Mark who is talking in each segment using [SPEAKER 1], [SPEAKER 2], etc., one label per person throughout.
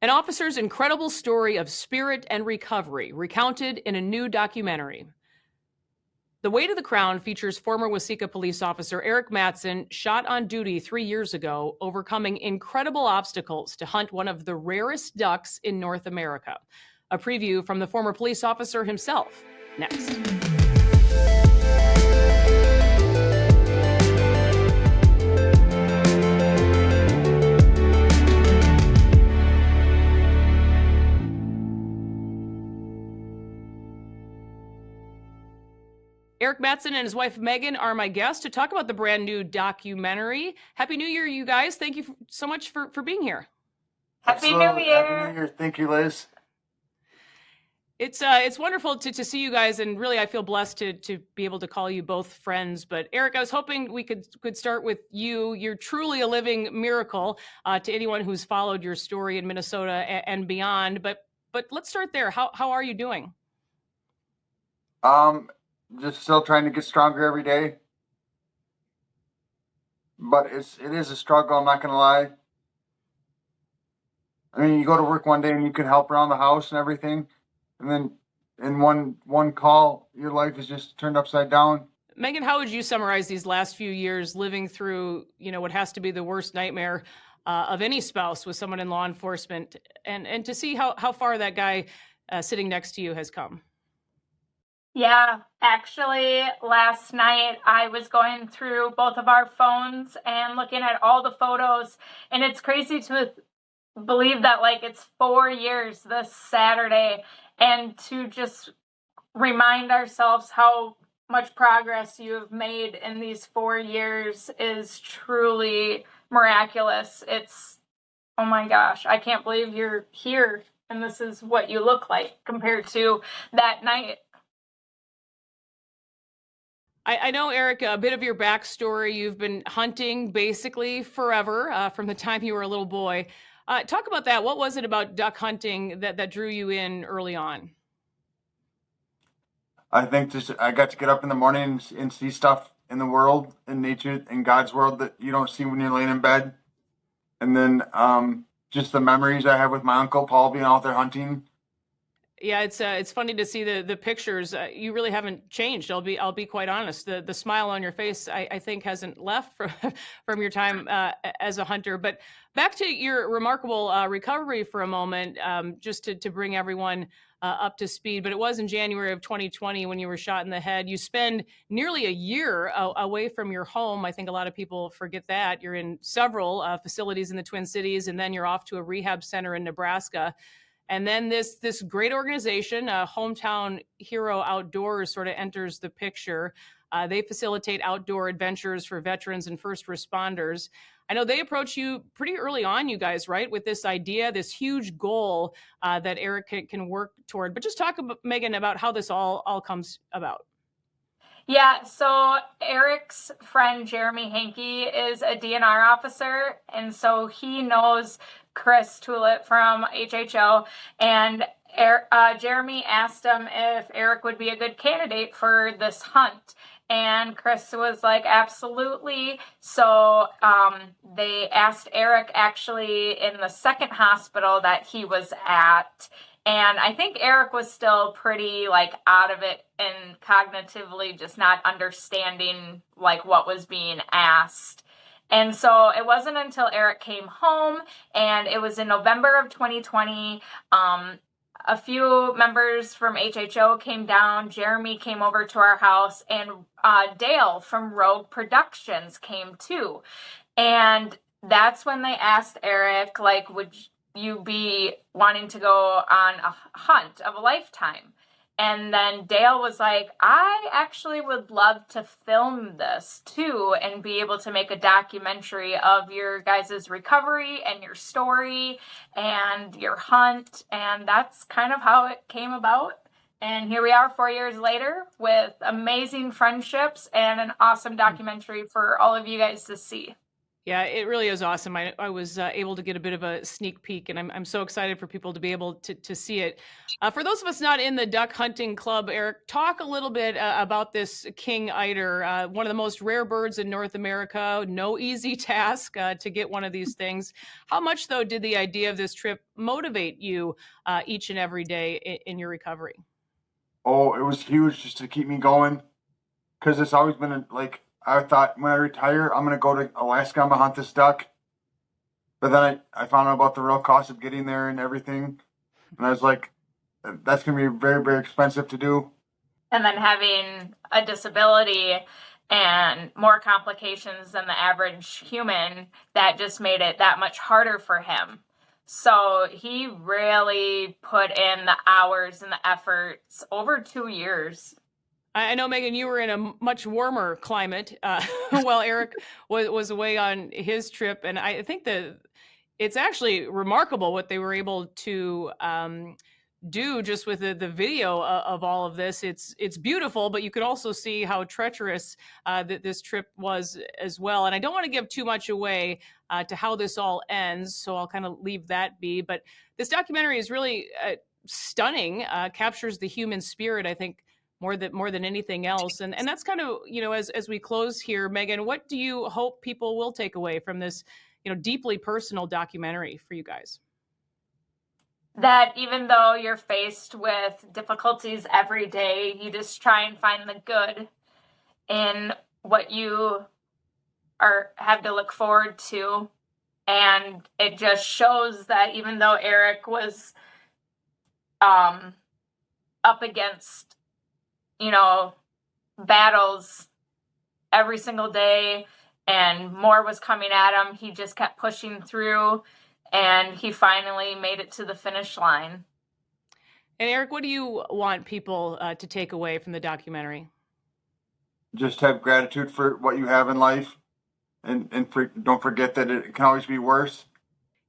[SPEAKER 1] An officer's incredible story of spirit and recovery, recounted in a new documentary. The Way to the Crown features former Waseca police officer Arik Matson, shot on duty 3 years ago, overcoming incredible obstacles to hunt one of the rarest ducks in North America. A preview from the former police officer himself, next. Arik Matson and his wife Megan are my guests to talk about the brand new documentary. Happy New Year, you guys. Thank you so much for being here.
[SPEAKER 2] Happy New Year. Happy New Year.
[SPEAKER 3] Thank you, Liz.
[SPEAKER 1] It's wonderful to see you guys, and really I feel blessed to be able to call you both friends. But Arik, I was hoping we could start with you. You're truly a living miracle to anyone who's followed your story in Minnesota and beyond. But let's start there. How are you doing?
[SPEAKER 3] Just still trying to get stronger every day. But it is a struggle, I'm not gonna lie. I mean, you go to work one day and you can help around the house and everything, and then in one call, your life is just turned upside down.
[SPEAKER 1] Megan, how would you summarize these last few years living through, what has to be the worst nightmare of any spouse with someone in law enforcement, and to see how far that guy sitting next to you has come?
[SPEAKER 2] Yeah, actually, last night I was going through both of our phones and looking at all the photos, and it's crazy to believe that it's 4 years this Saturday, and to just remind ourselves how much progress you have made in these 4 years is truly miraculous. It's, oh my gosh, I can't believe you're here and this is what you look like compared to that night.
[SPEAKER 1] I know, Arik, a bit of your backstory. You've been hunting basically forever, from the time you were a little boy. Talk about that. What was it about duck hunting that drew you in early on?
[SPEAKER 3] I think I got to get up in the morning and see stuff in the world, in nature, in God's world that you don't see when you're laying in bed. And then just the memories I have with my uncle Paul being out there hunting.
[SPEAKER 1] Yeah, it's funny to see the pictures. You really haven't changed. I'll be quite honest. The smile on your face, I think, hasn't left from your time as a hunter. But back to your remarkable recovery for a moment, just to bring everyone up to speed. But it was in January of 2020 when you were shot in the head. You spend nearly a year away from your home. I think a lot of people forget that. You're in several facilities in the Twin Cities, and then you're off to a rehab center in Nebraska. And then this great organization, Hometown Hero Outdoors, sort of enters the picture. They facilitate outdoor adventures for veterans and first responders. I know they approach you pretty early on, you guys, right? With this idea, this huge goal that Arik can work toward. But just talk about, Megan, about how this all comes about.
[SPEAKER 2] Yeah, so Arik's friend Jeremy Hankey is a DNR officer, and so he knows Chris Tullett from HHO, and Jeremy asked him if Arik would be a good candidate for this hunt. And Chris was like, absolutely. So they asked Arik actually in the second hospital that he was at. And I think Arik was still pretty out of it and cognitively just not understanding what was being asked. And so it wasn't until Arik came home, and it was in November of 2020. A few members from HHO came down. Jeremy came over to our house, and Dale from Rogue Productions came too. And that's when they asked Arik, would you be wanting to go on a hunt of a lifetime? And then Dale was like, I actually would love to film this too and be able to make a documentary of your guys' recovery and your story and your hunt. And that's kind of how it came about. And here we are 4 years later with amazing friendships and an awesome documentary for all of you guys to see.
[SPEAKER 1] Yeah, it really is awesome. I was able to get a bit of a sneak peek, and I'm so excited for people to be able to see it. For those of us not in the duck hunting club, Arik, talk a little bit about this king eider, one of the most rare birds in North America. No easy task to get one of these things. How much, though, did the idea of this trip motivate you each and every day in your recovery?
[SPEAKER 3] Oh, it was huge just to keep me going because it's always been like I thought when I retire, I'm gonna go to Alaska, I'm gonna hunt this duck. But then I found out about the real cost of getting there and everything, and I was like, that's gonna be very, very expensive to do.
[SPEAKER 2] And then having a disability and more complications than the average human, that just made it that much harder for him. So he really put in the hours and the efforts over 2 years.
[SPEAKER 1] I know, Megan, you were in a much warmer climate while Arik was away on his trip, and I think that it's actually remarkable what they were able to do just with the video of all of this. It's beautiful, but you could also see how treacherous that this trip was as well. And I don't want to give too much away to how this all ends, so I'll kind of leave that be. But this documentary is really stunning, captures the human spirit, I think, more than anything else. And that's kind of, as we close here, Megan, what do you hope people will take away from this, deeply personal documentary for you guys?
[SPEAKER 2] That even though you're faced with difficulties every day, you just try and find the good in what you have to look forward to. And it just shows that even though Arik was up against, battles every single day and more was coming at him, he just kept pushing through, and he finally made it to the finish line.
[SPEAKER 1] And Arik, what do you want people to take away from the documentary?
[SPEAKER 3] Just have gratitude for what you have in life, and don't forget that it can always be worse.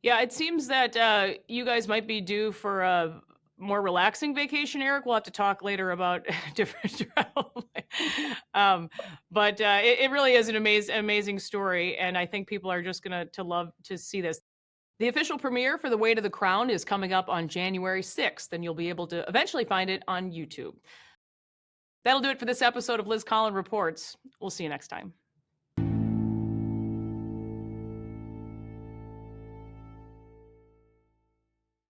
[SPEAKER 1] Yeah, it seems that you guys might be due for a more relaxing vacation, Arik. We'll have to talk later about different travel. But it really is an amazing story, and I think people are just gonna to love to see this. The official premiere for The Way to the Crown is coming up on January 6th, and you'll be able to eventually find it on YouTube. That'll do it for this episode of Collin Reports. We'll see you next time.